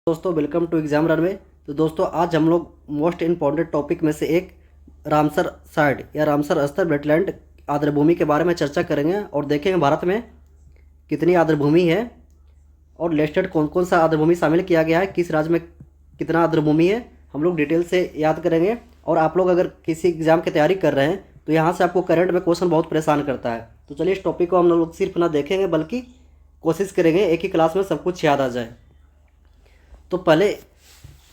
दोस्तों welcome to exam run में। तो दोस्तों आज हम लोग मोस्ट इम्पॉर्टेंट टॉपिक में से एक रामसर साइट या रामसर स्तर वेटलैंड आर्द्रभूमि के बारे में चर्चा करेंगे और देखेंगे भारत में कितनी आर्द्रभूमि है और लिस्टेड कौन कौन सा आर्द्रभूमि शामिल किया गया है, किस राज्य में कितना आर्द्रभूमि है, हम लोग डिटेल से याद करेंगे। और आप लोग अगर किसी एग्ज़ाम की तैयारी कर रहे हैं तो यहाँ से आपको करंट में क्वेश्चन बहुत परेशान करता है। तो चलिए इस टॉपिक को हम लोग सिर्फ ना देखेंगे बल्कि कोशिश करेंगे एक ही क्लास में सब कुछ याद आ जाए। तो पहले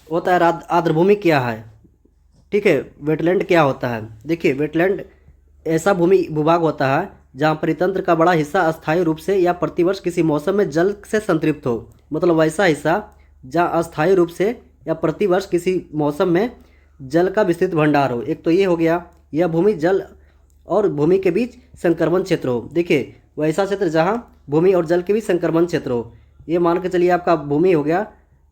होता है आर्द्रभूमि क्या है, ठीक है। वेटलैंड क्या होता है, देखिए वेटलैंड ऐसा भूमि भूभाग होता है जहाँ परितंत्र का बड़ा हिस्सा अस्थायी रूप से या प्रतिवर्ष किसी मौसम में जल से संतृप्त हो। मतलब वैसा हिस्सा जहाँ अस्थायी रूप से या प्रतिवर्ष किसी मौसम में जल का विस्तृत भंडार हो। एक तो ये हो गया, यह भूमि जल और भूमि के बीच संक्रमण क्षेत्र हो। देखिए वैसा क्षेत्र जहाँ भूमि और जल के बीच संक्रमण क्षेत्र हो, ये मान के चलिए आपका भूमि हो गया,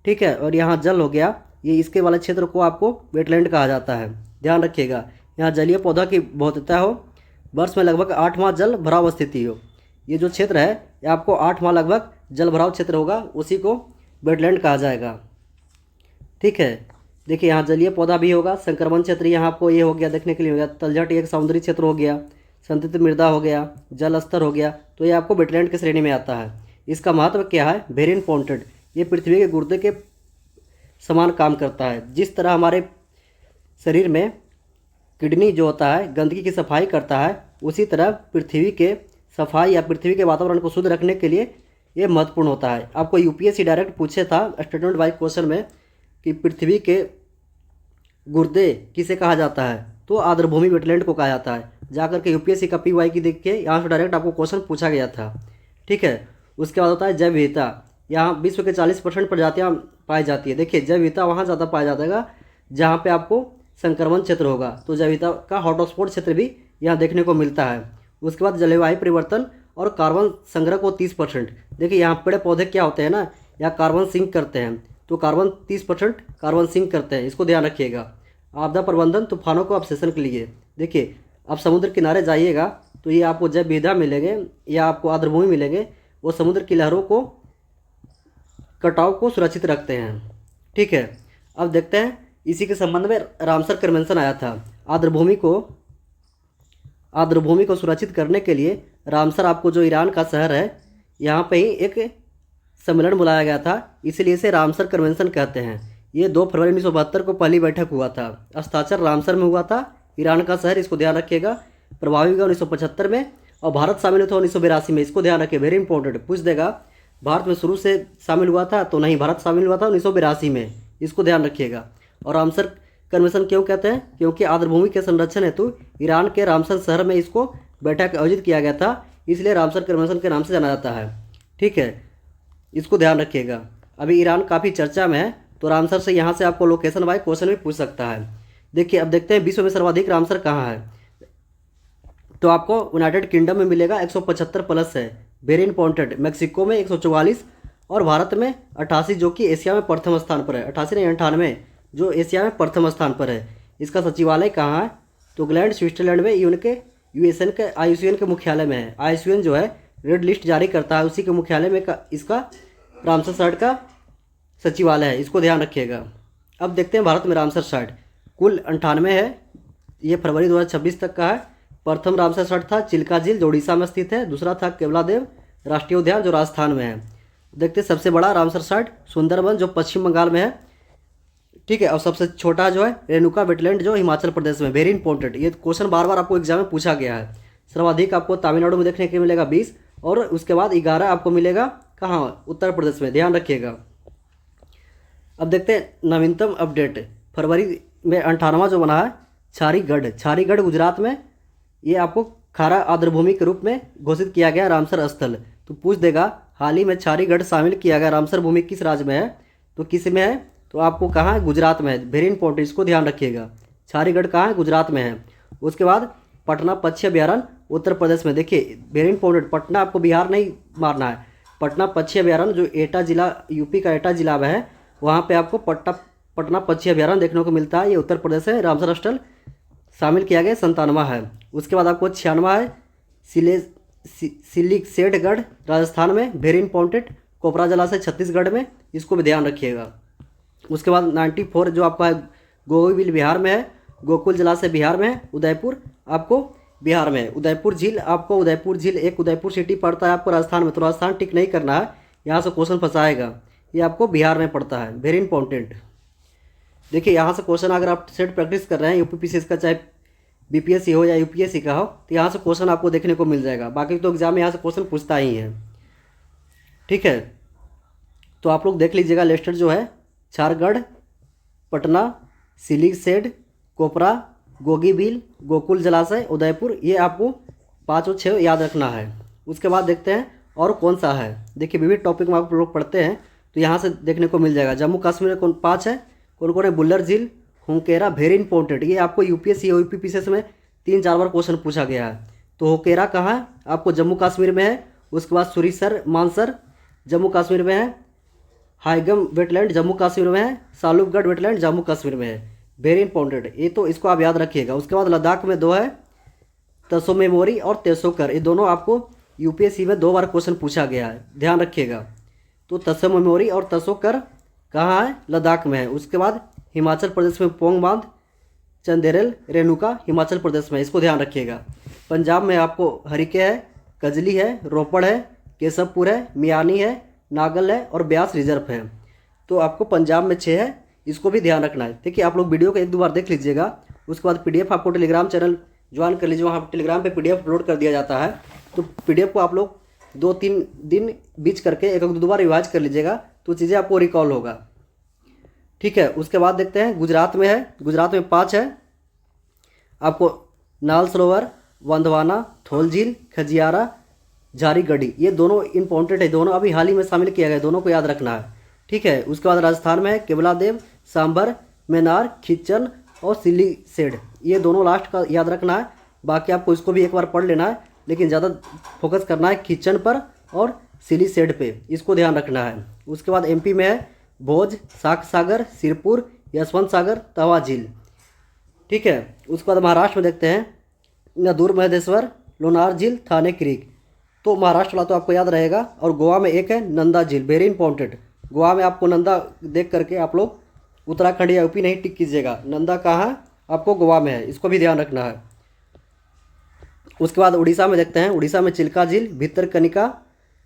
ठीक है, और यहाँ जल हो गया, ये इसके वाले क्षेत्र को आपको वेटलैंड कहा जाता है। ध्यान रखिएगा, यहाँ जलीय पौधा की बहुतता हो, वर्ष में लगभग 8 माह जल भराव स्थिति हो। ये जो क्षेत्र है ये आपको 8 माह लगभग जल भराव क्षेत्र होगा, उसी को वेटलैंड कहा जाएगा, ठीक है। देखिए यहाँ जलीय पौधा भी होगा, संक्रमण क्षेत्र यहाँ आपको ये हो गया देखने के लिए हो गया, तलछट एक समुद्री क्षेत्र हो गया, संतृप्त मृदा हो गया, जल स्तर हो गया, तो ये आपको वेटलैंड की श्रेणी में आता है। इसका महत्व क्या है, वेरी इंपॉर्टेंट, ये पृथ्वी के गुर्दे के समान काम करता है। जिस तरह हमारे शरीर में किडनी जो होता है गंदगी की सफाई करता है, उसी तरह पृथ्वी के सफाई या पृथ्वी के वातावरण को शुद्ध रखने के लिए ये महत्वपूर्ण होता है। आपको यूपीएससी डायरेक्ट पूछे था स्टेटमेंट वाइज क्वेश्चन में कि पृथ्वी के गुर्दे किसे कहा जाता है, तो आर्द्रभूमि वेटलैंड को कहा जाता है। जाकर के यूपीएससी का पीवाई की देख के यहाँ से डायरेक्ट आपको क्वेश्चन पूछा गया था, ठीक है। उसके बाद होता है जैव विविधता, यहाँ विश्व के 40% प्रजातियाँ पाई जाती है। देखिए जैव विविधता वहाँ ज़्यादा पाया जाता है जहाँ पे आपको संक्रमण क्षेत्र होगा, तो जैव विविधता का हॉटस्पॉट क्षेत्र भी यहाँ देखने को मिलता है। उसके बाद जलवायु परिवर्तन और कार्बन संग्रह को 30%। देखिए यहाँ पेड़ पौधे क्या होते हैं ना, या कार्बन सिंक करते हैं, तो कार्बन 30% कार्बन सिंक करते हैं, इसको ध्यान रखिएगा। आपदा प्रबंधन, तूफानों को अवशेषण के लिए, देखिए आप समुद्र किनारे जाइएगा तो ये आपको जैव विविधता मिलेंगे या आपको आर्द्रभूमि मिलेंगे, वो समुद्र की लहरों को कटाव को सुरक्षित रखते हैं, ठीक है। अब देखते हैं इसी के संबंध में रामसर कन्वेंशन आया था। आर्द्रभूमि को सुरक्षित करने के लिए रामसर आपको जो ईरान का शहर है यहाँ पे ही एक सम्मेलन बुलाया गया था, इसलिए इसे रामसर कन्वेंशन कहते हैं। ये 2 फरवरी 1972 को पहली बैठक हुआ था, हस्ताक्षर रामसर में हुआ था, ईरान का शहर, इसको ध्यान रखिएगा। प्रभावी हुआ 1975 में और भारत शामिल हुआ था 1982 में, इसको ध्यान रखिए, वेरी इंपॉर्टेंट, पूछ देगा भारत में शुरू से शामिल हुआ था तो नहीं, भारत शामिल हुआ था 1982 में, इसको ध्यान रखिएगा। और रामसर कन्वेंशन क्यों कहते हैं, क्योंकि आर्द्रभूमि के संरक्षण हेतु ईरान के रामसर शहर में इसको बैठक आयोजित किया गया था, इसलिए रामसर कन्वेंशन के नाम से जाना जाता है, ठीक है, इसको ध्यान रखिएगा। अभी ईरान काफ़ी चर्चा में है, तो रामसर से यहाँ से आपको लोकेशन वाइज क्वेश्चन भी पूछ सकता है। देखिए अब देखते हैं विश्व में सर्वाधिक रामसर कहाँ है, तो आपको यूनाइटेड किंगडम में मिलेगा 175 प्लस है, वेरी इंपॉर्टेंट। मेक्सिको में 144 और भारत में 88, जो कि एशिया में प्रथम स्थान पर है, 88 नहीं 98, जो एशिया में प्रथम स्थान पर है। इसका सचिवालय कहाँ है, तो ग्लैंड स्विट्जरलैंड में यूएसएन के आईयूसीएन के मुख्यालय में है। आईयूसीएन जो है रेड लिस्ट जारी करता है, उसी के मुख्यालय में इसका रामसर साइट का सचिवालय है, इसको ध्यान रखिएगा। अब देखते हैं भारत में रामसर साइट कुल 98 है, ये फरवरी 2026 तक का है। प्रथम रामसर साइट था चिल्का झील जो उड़ीसा में स्थित है, दूसरा था केवलादेव राष्ट्रीय उद्यान जो राजस्थान में है। देखते हैं सबसे बड़ा रामसर साइट सुंदरबन जो पश्चिम बंगाल में है, ठीक है, और सबसे छोटा जो है रेणुका वेटलैंड जो हिमाचल प्रदेश में, वेरी इंपॉर्टेंट, ये क्वेश्चन बार बार आपको एग्जाम में पूछा गया है। सर्वाधिक आपको तमिलनाडु में देखने को मिलेगा 20, और उसके बाद 11 आपको मिलेगा कहाँ, उत्तर प्रदेश में, ध्यान रखिएगा। अब देखते हैं नवीनतम अपडेट, फरवरी में 98वां जो बना है छारीगढ़ गुजरात में, ये आपको खारा आर्द्रभूमि के रूप में घोषित किया गया रामसर स्थल। तो पूछ देगा हाल ही में छारीगढ़ शामिल किया गया रामसर भूमि किस राज्य में है, तो किस में है, तो आपको कहाँ है, गुजरात में है, वेरी इंपॉर्टेंट, इसको ध्यान रखिएगा। छारीगढ़ कहाँ है, गुजरात में है। उसके बाद पटना पक्षी अभ्यारण्य उत्तर प्रदेश में, देखिए वेरी इंपॉर्टेंट, पटना आपको बिहार नहीं मारना है, पटना पक्षी अभ्यारण्य जो एटा जिला, यूपी का एटा जिला में है, वहाँ पे आपको पटना पक्षी अभ्यारण्य देखने को मिलता है, ये उत्तर प्रदेश है। रामसर स्थल शामिल किया गया 97वां है। उसके बाद आपको 96वां है सिल्लीसेठगढ़ राजस्थान में, वेरी इंपॉर्टेंट, कोपरा जलाशय छत्तीसगढ़ में, इसको भी ध्यान रखिएगा। उसके बाद 94 जो आपका है गोविल बिहार में है, गोकुल जलाशय बिहार में है, उदयपुर आपको बिहार में है। उदयपुर झील आपको, उदयपुर झील एक उदयपुर सिटी पड़ता है आपको राजस्थान में, तो राजस्थान टिक नहीं करना है, यहाँ से क्वेश्चन फंसाएगा। ये आपको बिहार में पड़ता है, वेरी इंपॉर्टेंट। देखिए यहाँ से क्वेश्चन अगर आप सेट प्रैक्टिस कर रहे हैं यूपीपीसीएस का, चाहे बीपीएससी हो या यूपीएससी का हो, तो यहाँ से क्वेश्चन आपको देखने को मिल जाएगा। बाकी तो एग्जाम में यहाँ से क्वेश्चन पूछता ही है, ठीक है। तो आप लोग देख लीजिएगा लिस्टेड जो है, छारगढ़, पटना, सिलीसेड, कोपरा, गोगीबील, गोकुल जलाशय, उदयपुर, ये आपको 5 और 6 याद रखना है। उसके बाद देखते हैं और कौन सा है। देखिए विविध टॉपिक में आप लोग पढ़ते हैं तो यहाँ से देखने को मिल जाएगा। जम्मू कश्मीर में कौन 5 है, कौन कौन है, बुल्लर झील, होकेरा, वेरी इंपॉर्टेंट। ये आपको यूपीएससी और यूपीपीसीएस में 3-4 बार क्वेश्चन पूछा गया है। तो होकेरा कहाँ है, आपको जम्मू कश्मीर में है। उसके बाद सुरीसर मानसर जम्मू कश्मीर में है, हाईगम वेटलैंड जम्मू कश्मीर में है, सालुबगढ़ वेटलैंड जम्मू कश्मीर में है, वेरी इंपॉर्टेंट। ये तो इसको आप याद रखिएगा। उसके बाद लद्दाख में 2 है, तसो मेमोरी और तेसोकर, ये दोनों आपको यूपीएससी में 2 बार क्वेश्चन पूछा गया है, ध्यान रखिएगा। तो तसो मेमोरी और तसोकर कहाँ है, लद्दाख में है। उसके बाद हिमाचल प्रदेश में पोंग बांध, चंदेरेल, रेणुका हिमाचल प्रदेश में, इसको ध्यान रखिएगा। पंजाब में आपको हरिके है, कजली है, रोपड़ है, केशवपुर है, मियानी है, नागल है और ब्यास रिजर्व है। तो आपको पंजाब में 6 है, इसको भी ध्यान रखना है। देखिए आप लोग वीडियो को 1-2 बार देख लीजिएगा। उसके बाद पीडीएफ आपको टेलीग्राम चैनल ज्वाइन कर लीजिए, वहाँ टेलीग्राम पे पीडीएफ अपलोड कर दिया जाता है। तो पीडीएफ को आप लोग 2-3 दिन बीच करके 1-2 बार रिवाइज कर लीजिएगा, तो चीज़ें आपको रिकॉल होगा, ठीक है। उसके बाद देखते हैं गुजरात में है, गुजरात में 5 है आपको, नाल सरोवर, वंदवाना, थोल झील, खजियारा, झारीगढ़ी, ये दोनों इंपॉर्टेंट है, दोनों अभी हाल ही में शामिल किया गया, दोनों को याद रखना है, ठीक है। उसके बाद राजस्थान में है केवलादेव, सांभर, मेनार, खिच्चन और सिलीसेड, ये दोनों लास्ट का याद रखना है। बाकी आपको इसको भी एक बार पढ़ लेना है, लेकिन ज़्यादा फोकस करना है खिच्चन पर और सिलीसेड पे, इसको ध्यान रखना है। उसके बाद एमपी में है भोज, साख सागर, सिरपुर, यशवंत सागर, तवा झील, ठीक है। उसके बाद महाराष्ट्र में देखते हैं नदूर महेदेश्वर, लोनार झील, थाने क्रीक, तो महाराष्ट्र वाला तो आपको याद रहेगा। और गोवा में एक है नंदा झील, वेरी इंपॉर्टेंट। गोवा में आपको नंदा देख करके आप लोग उत्तराखंड या यूपी नहीं टिक कीजिएगा, नंदा कहाँ है, आपको गोवा में है, इसको भी ध्यान रखना है। उसके बाद उड़ीसा में देखते हैं, उड़ीसा में चिल्का झील, भितरकनिका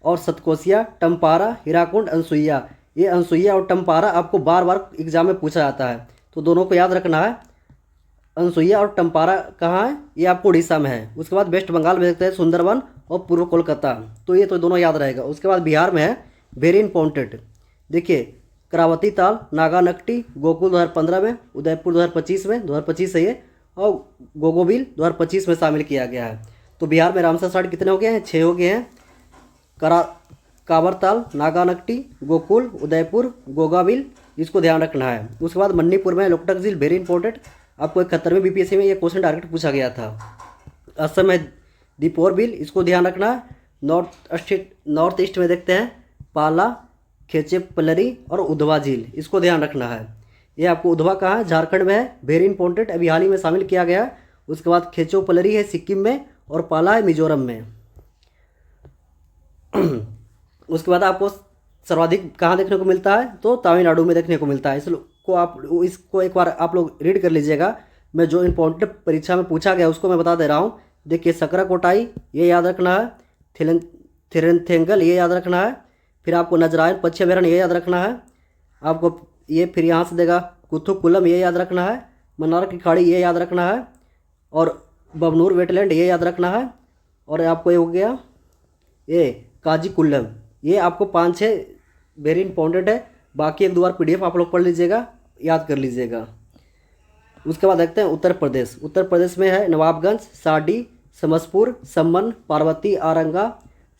और सतकोसिया, टम्पारा, हीराकुंड, अनसुईया, ये अनसुईया और टम्पारा आपको बार बार एग्जाम में पूछा जाता है, तो दोनों को याद रखना है। अनसुईया और टम्पारा कहाँ है, ये आपको उड़ीसा में है। उसके बाद वेस्ट बंगाल में देखते हैं सुंदरवन और पूर्व कोलकाता, तो ये तो दोनों याद रहेगा। उसके बाद बिहार में है, वेरी इंपॉर्टेंट। देखिए करावती ताल, नागानकटी, गोकुल 2015 में, उदयपुर 2025 में, 2025 है ये, और गोगोबिल 2025 में शामिल किया गया है। तो बिहार में रामसर साइट कितने हो गए हैं, 6 हो गए हैं। कावरताल, नागानकटी, गोकुल, उदयपुर, गोगाबिल, इसको ध्यान रखना है। उसके बाद मणिपुर में लोकटक झील, वेरी इंपॉर्टेंट, आपको 71वें बीपीएससी में ये क्वेश्चन डायरेक्ट पूछा गया था। असम में दीपोर बिल, इसको ध्यान रखना है। नॉर्थ ईस्ट में देखते हैं पाला, खेचेपलरी और उधवा झील, इसको ध्यान रखना है। ये आपको उधवा कहाँ है, झारखंड में है, वेरी इंपॉर्टेंट, अभी हाल ही में शामिल किया गया है। उसके बाद खेचोपलरी है सिक्किम में और पाला है मिजोरम में। उसके बाद आपको सर्वाधिक कहाँ देखने को मिलता है, तो तमिलनाडु में देखने को मिलता है। इसको एक बार आप लोग रीड कर लीजिएगा। मैं जो इंपॉर्टेंट परीक्षा में पूछा गया उसको मैं बता दे रहा हूँ। देखिए सकराकोटाई, ये याद रखना है। थिरंथेंगल, ये याद रखना है। फिर आपको नजरायन पक्षी अभ्यारण्य, ये याद रखना है आपको। ये फिर यहाँ से देगा कुथुकुलम, ये याद रखना है। मन्नार की खाड़ी, ये याद रखना है। और बबनूर वेटलैंड, ये याद रखना है। और आपको ये हो गया ये काजीकुल्लम, ये आपको 5-6 वेरी इंपॉर्टेंट है। बाकी 1-2 बार पीडीएफ आप लोग पढ़ लीजिएगा, याद कर लीजिएगा। उसके बाद देखते हैं उत्तर प्रदेश। उत्तर प्रदेश में है नवाबगंज, साडी, समसपुर, सम्मन, पार्वती, आरंगा,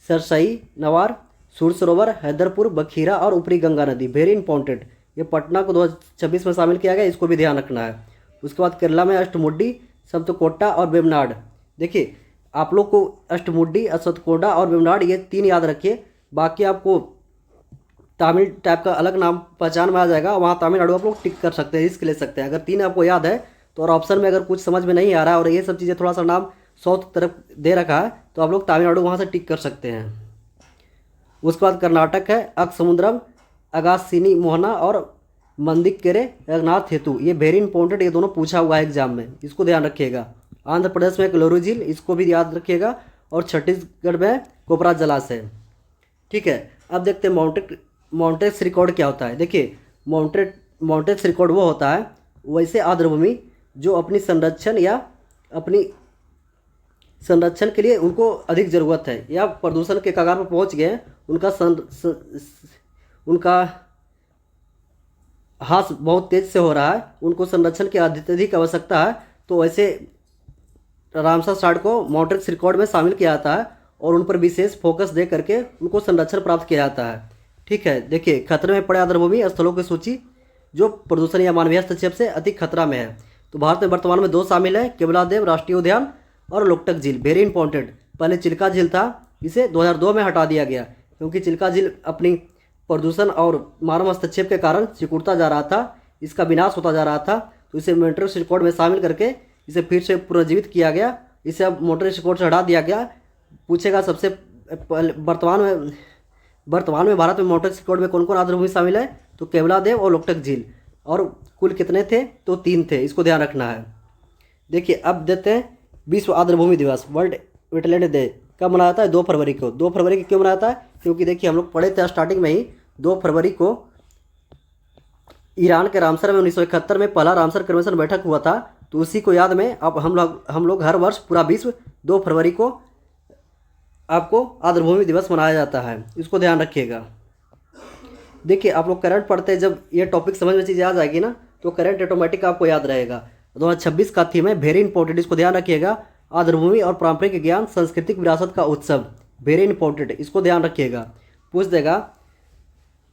सरसई, नवार, सूर सरोवर, हैदरपुर, बखीरा और ऊपरी गंगा नदी, वेरी इंपॉर्टेंट। ये पटना को 2026 में शामिल किया गया, इसको भी ध्यान रखना है। उसके बाद केरला में अष्टमुडी, सप्तकोटा और वेमनाड। देखिए आप लोग को अष्टमुडी, सप्तकोटा और वेमनाड, ये 3 याद रखिए। बाकी आपको तमिल टाइप का अलग नाम पहचान में आ जाएगा, वहाँ तमिलनाडु आप लोग टिक कर सकते हैं, रिस्क ले सकते हैं। अगर 3 आपको याद है तो, और ऑप्शन में अगर कुछ समझ में नहीं आ रहा है और ये सब चीज़ें थोड़ा सा नाम साउथ तरफ दे रखा है, तो आप लोग तमिलनाडु वहाँ से टिक कर सकते हैं। उसके बाद कर्नाटक है अकसमुद्रम, अगासिनी मोहना और मंदिक्केरे रघुनाथ हेतु, ये वेरी इंपॉर्टेंट, ये दोनों पूछा हुआ है एग्जाम में, इसको ध्यान रखिएगा। आंध्र प्रदेश में कोल्लूरू झील, इसको भी याद रखिएगा। और छत्तीसगढ़ में कोपरा जलाशय। ठीक है, अब देखते हैं माउंटेन्स रिकॉर्ड क्या होता है। देखिए माउंटेन्स रिकॉर्ड वो होता है वैसे आर्द्रभूमि जो अपनी संरक्षण या अपनी संरक्षण के लिए उनको अधिक ज़रूरत है या प्रदूषण के कगार पर पहुंच गए हैं, उनका ह्रास बहुत तेज से हो रहा है, उनको संरक्षण की अत्यधिक आवश्यकता है, तो ऐसे रामसर साइट को माउंटेन्स रिकॉर्ड में शामिल किया जाता है और उन पर विशेष फोकस दे करके उनको संरक्षण प्राप्त किया जाता है। ठीक है, देखिए खतरे में पड़े आर्द्रभूमि स्थलों की सूची जो प्रदूषण या मानवीय हस्तक्षेप से अधिक खतरा में है। तो भारत में वर्तमान में 2 शामिल है, केवलादेव राष्ट्रीय उद्यान और लोकटक झील। वेरी इंपॉर्टेंट, पहले चिल्का झील था, इसे 2002 में हटा दिया गया क्योंकि चिल्का झील अपनी प्रदूषण और मानव हस्तक्षेप के कारण सिकुड़ता जा रहा था, इसका विनाश होता जा रहा था, तो इसे माउंटेन्स रिकॉर्ड में शामिल करके इसे फिर से पुनर्जीवित किया गया। इसे अब माउंटेन्स रिकॉर्ड से हटा दिया गया। पूछेगा सबसे वर्तमान में भारत में माउंटेन्स रिकॉर्ड में कौन कौन आर्द्रभूमि शामिल है, तो केवलादेव और लोकटक झील। और कुल कितने थे, तो 3 थे, इसको ध्यान रखना है। देखिए अब देते हैं विश्व आर्द्रभूमि दिवस, वर्ल्ड वेटलैंड डे कब मनाया जाता है, 2 फरवरी को। 2 फरवरी को क्यों मनाया जाता है, क्योंकि देखिए हम लोग पढ़े थे स्टार्टिंग में ही 2 फरवरी को ईरान के रामसर में 1971 में पहला रामसर कन्वेंशन बैठक हुआ था, तो उसी को याद में अब हम लोग हर वर्ष पूरा विश्व 2 फरवरी को आपको आर्द्रभूमि दिवस मनाया जाता है, इसको ध्यान रखिएगा। देखिए आप लोग करंट पढ़ते हैं, जब ये टॉपिक समझ में चीज़ याद आएगी ना तो करंट ऑटोमेटिक आपको याद रहेगा। 2026 का थीम है वेरी इंपॉर्टेंट, इसको ध्यान रखिएगा। आर्द्रभूमि और पारंपरिक ज्ञान सांस्कृतिक विरासत का उत्सव, वेरी इंपॉर्टेंट, इसको ध्यान रखिएगा। पूछ देगा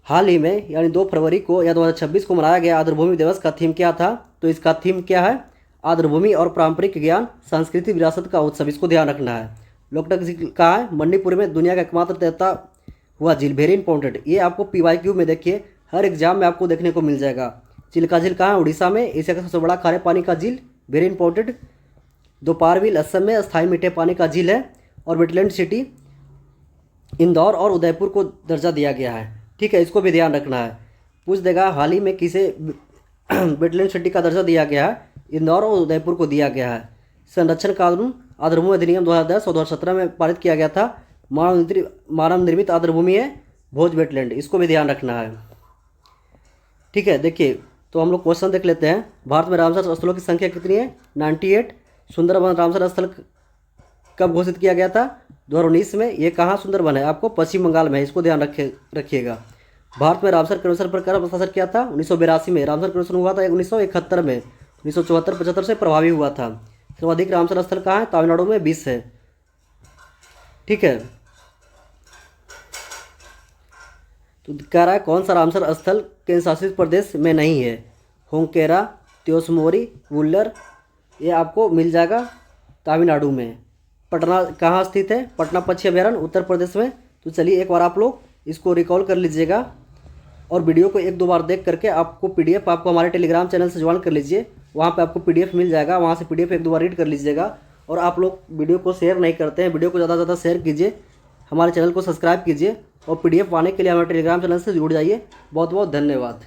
हाल ही में यानी 2 फरवरी को या 2026 को मनाया गया आर्द्रभूमि दिवस का थीम क्या था, तो इसका थीम क्या है, आर्द्रभूमि और पारंपरिक ज्ञान सांस्कृतिक विरासत का उत्सव, इसको ध्यान रखना है। लोकटक झील कहाँ है, मणिपुर में, दुनिया का एकमात्र तैरता हुआ झील, वेरी इंपॉर्टेंट, ये आपको PYQ में देखिए हर एग्जाम में आपको देखने को मिल जाएगा। चिल्का झील कहाँ है, उड़ीसा में, एशिया का सबसे बड़ा खारे पानी का झील, वेरी इंपॉर्टेंट। दोपारविल असम में स्थायी मीठे पानी का झील है। और वेटलैंड सिटी इंदौर और उदयपुर को दर्जा दिया गया है। ठीक है, इसको भी ध्यान रखना है। पूछ देगा हाल ही में किसे वेटलैंड सिटी का दर्जा दिया गया है, इंदौर और उदयपुर को दिया गया है। संरक्षण कानून आर्द्रभूमि अधिनियम 2010 और 2017 में पारित किया गया था। मानव निर्मित आर्द्रभूमि है भोज वेटलैंड, इसको भी ध्यान रखना है। ठीक है, देखिए तो हम लोग क्वेश्चन देख लेते हैं। भारत में रामसर स्थलों की संख्या कितनी है, 98। सुंदरबन रामसर स्थल कब घोषित किया गया था, 2019 में। ये कहाँ सुंदरबन है, आपको पश्चिम बंगाल में है, इसको ध्यान रखिएगा। भारत में रामसर कन्वेंशन पर कब हस्ताक्षर किया था, 1982 में। रामसर कन्वेंशन हुआ था 1971 में, 1974-75 से प्रभावी हुआ था। सर्वाधिक रामसर स्थल कहाँ है, तमिलनाडु में 20 है। ठीक है, तो कह रहा है कौन सा रामसर स्थल केंद्र शासित प्रदेश में नहीं है, होंकेरा, त्योसमोरी, वुल्लर, ये आपको मिल जाएगा तमिलनाडु में। पटना कहाँ स्थित है, पटना पक्षी अभयारण्य उत्तर प्रदेश में। तो चलिए एक बार आप लोग इसको रिकॉल कर लीजिएगा और वीडियो को 1-2 बार देख करके आपको PDF आपको हमारे टेलीग्राम चैनल से ज्वाइन कर लीजिए, वहाँ पे आपको PDF मिल जाएगा, वहाँ से PDF 1-2 बार रीड कर लीजिएगा। और आप लोग वीडियो को शेयर नहीं करते हैं, वीडियो को ज़्यादा से ज़्यादा शेयर कीजिए, हमारे चैनल को सब्सक्राइब कीजिए और PDF पाने के लिए हमारे टेलीग्राम चैनल से जुड़ जाइए। बहुत बहुत धन्यवाद।